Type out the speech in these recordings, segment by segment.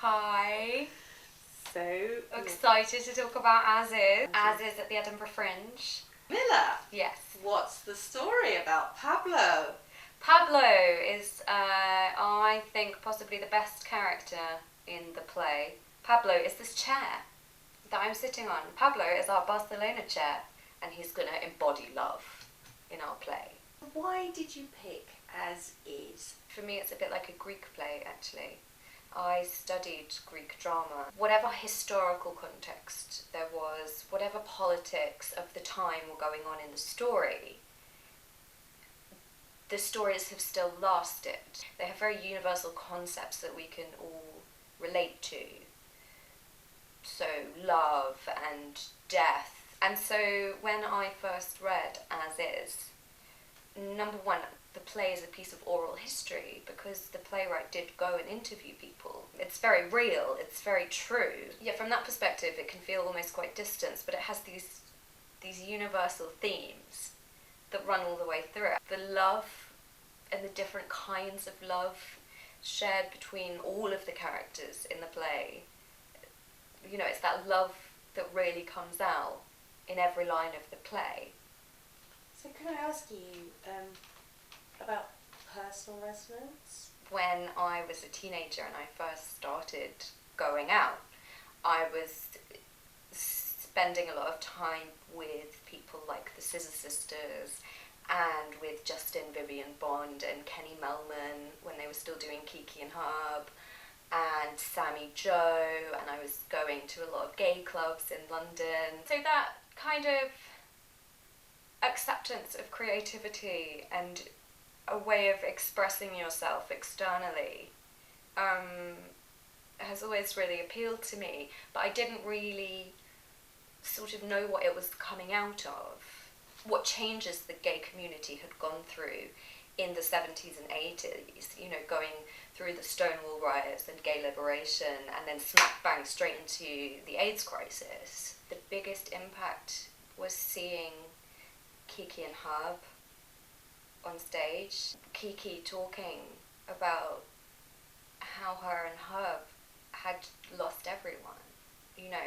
Hi. So Excited to talk about As Is. As Is at the Edinburgh Fringe. Milla, Yes. what's the story about Pablo? Pablo is, I think, possibly the best character in the play. Pablo is this chair that I'm sitting on. Pablo is our Barcelona chair, and he's going to embody love in our play. Why did you pick As Is? For me, it's a bit like a Greek play, actually. I studied Greek drama. Whatever historical context there was, whatever politics of the time were going on in the stories have still lasted. They have very universal concepts that we can all relate to. So love and death. And so when I first read As Is, number one, the play is a piece of oral history because the playwright did go and interview people. It's very real, it's very true. Yeah, from that perspective it can feel almost quite distant, but it has these universal themes that run all the way through it. The love and the different kinds of love shared between all of the characters in the play. You know, it's that love that really comes out in every line of the play. So can I ask you about personal resonance? When I was a teenager and I first started going out, I was spending a lot of time with people like the Scissor Sisters and with Justin Vivian Bond and Kenny Melman when they were still doing Kiki and Herb, and Sammy Joe, and I was going to a lot of gay clubs in London. So that kind of acceptance of creativity and a way of expressing yourself externally has always really appealed to me, but I didn't really sort of know what it was coming out of, what changes the gay community had gone through in the 70s and 80s, you know, going through the Stonewall riots and gay liberation and then smack bang straight into the AIDS crisis. The biggest impact was seeing Kiki and Herb on stage. Kiki talking about how her and Herb had lost everyone, you know,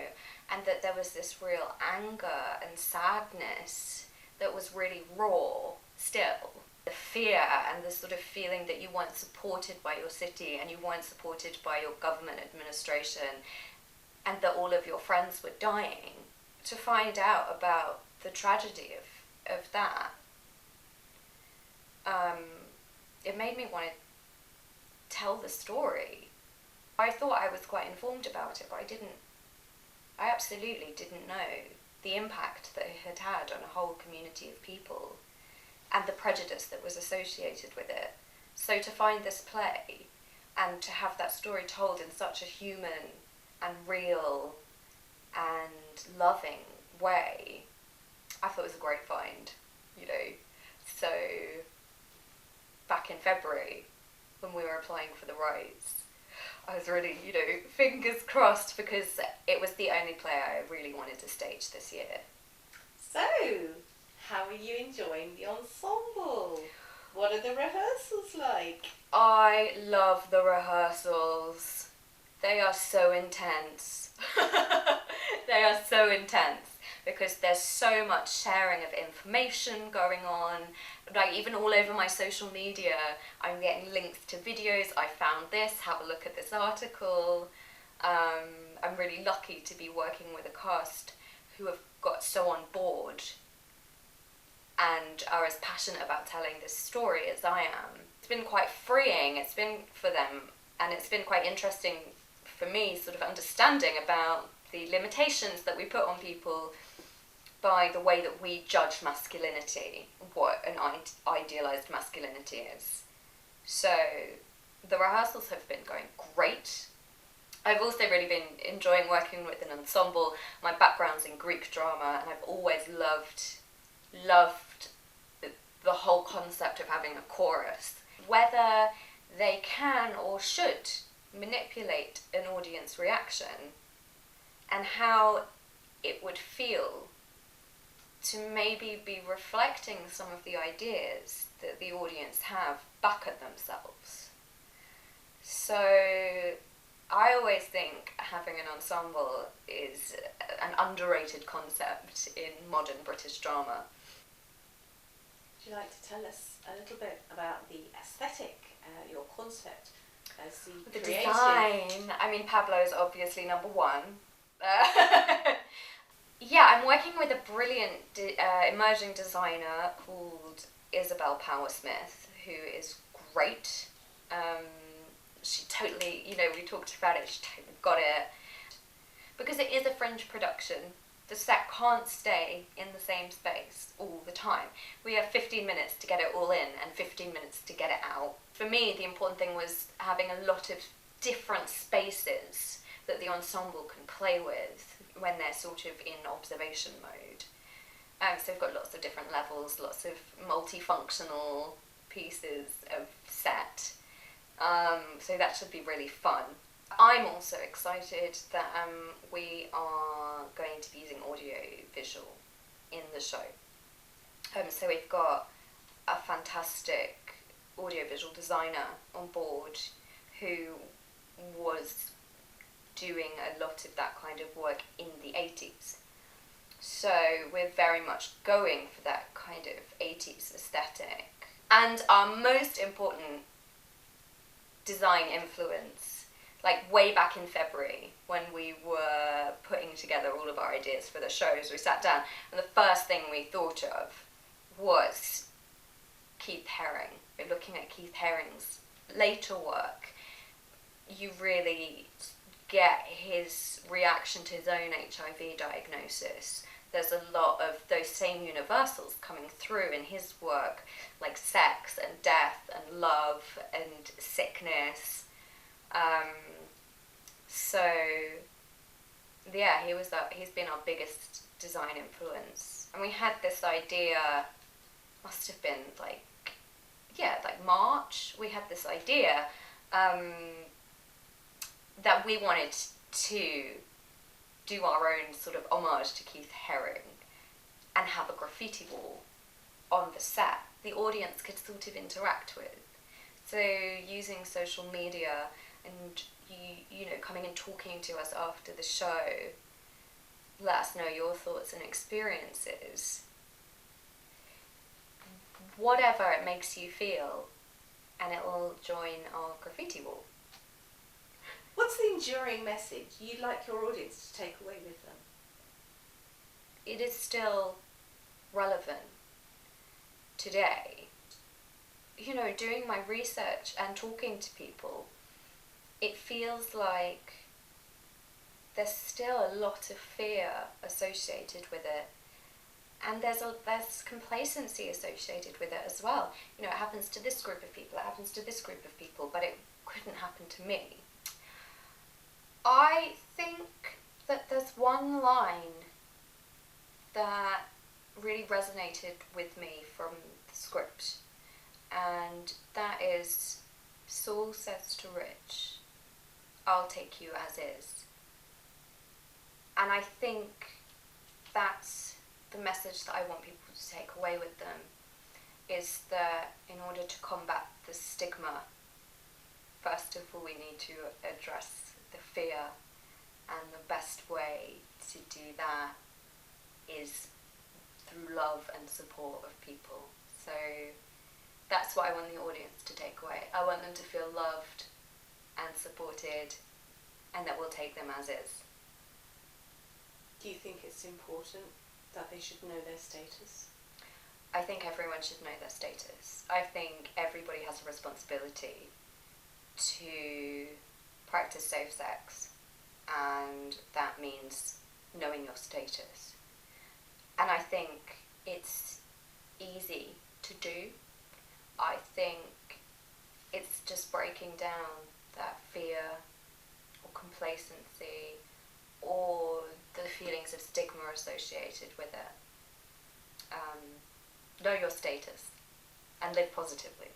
and that there was this real anger and sadness that was really raw still. The fear and the sort of feeling that you weren't supported by your city and you weren't supported by your government administration and that all of your friends were dying. To find out about the tragedy of that, it made me want to tell the story. I thought I was quite informed about it, but I absolutely didn't know the impact that it had had on a whole community of people and the prejudice that was associated with it. So to find this play and to have that story told in such a human and real and loving way, I thought it was a great find, you know. So back in February, when we were applying for the rights, I was really, you know, fingers crossed, because it was the only play I really wanted to stage this year. So, how are you enjoying the ensemble? What are the rehearsals like? I love the rehearsals. They are so intense. They are so intense because there's so much sharing of information going on. Like, even all over my social media, I'm getting links to videos. I found this, have a look at this article. I'm really lucky to be working with a cast who have got so on board and are as passionate about telling this story as I am. It's been quite freeing, it's been for them, and it's been quite interesting for me, sort of understanding about the limitations that we put on people by the way that we judge masculinity, what an idealised masculinity is. So the rehearsals have been going great. I've also really been enjoying working with an ensemble. My background's in Greek drama, and I've always loved the whole concept of having a chorus. Whether they can or should manipulate an audience reaction and how it would feel to maybe be reflecting some of the ideas that the audience have back at themselves. So I always think having an ensemble is an underrated concept in modern British drama. Would you like to tell us a little bit about the aesthetic, your concept as the creative? Design. I mean, Pablo is obviously number one. Yeah, I'm working with a brilliant emerging designer called Isabel Powersmith, who is great. She totally, we talked about it, she totally got it. Because it is a fringe production, the set can't stay in the same space all the time. We have 15 minutes to get it all in and 15 minutes to get it out. For me, the important thing was having a lot of different spaces that the ensemble can play with when they're sort of in observation mode. So we've got lots of different levels, lots of multifunctional pieces of set. So that should be really fun. I'm also excited that we are going to be using audio visual in the show. So we've got a fantastic audiovisual designer on board who was doing a lot of that kind of work in the 80s. So we're very much going for that kind of 80s aesthetic. And our most important design influence, like way back in February when we were putting together all of our ideas for the shows, we sat down and the first thing we thought of was Keith Haring. We're looking at Keith Haring's later work. You really get his reaction to his own HIV diagnosis. There's a lot of those same universals coming through in his work, like sex and death and love and sickness. So yeah, he's been our biggest design influence. And we had this idea, must have been like March, we had this idea that we wanted to do our own sort of homage to Keith Haring and have a graffiti wall on the set the audience could sort of interact with. So using social media and you know, coming and talking to us after the show, let us know your thoughts and experiences. Whatever it makes you feel, and it will join our graffiti wall. What's the enduring message you'd like your audience to take away with them? It is still relevant today. You know, doing my research and talking to people, it feels like there's still a lot of fear associated with it. And there's complacency associated with it as well. You know, it happens to this group of people, it happens to this group of people, but it couldn't happen to me. I think that there's one line that really resonated with me from the script, and that is, Saul says to Rich, "I'll take you as is." And I think that's the message that I want people to take away with them, is that in order to combat the stigma, first of all we need to address the fear, and the best way to do that is through love and support of people. So that's what I want the audience to take away. I want them to feel loved and supported, and that we'll take them as is. Do you think it's important that they should know their status? I think everyone should know their status. I think everybody has a responsibility to practice safe sex, and that means knowing your status. And I think it's easy to do. I think it's just breaking down that fear or complacency or the feelings of stigma associated with it. Know your status and live positively.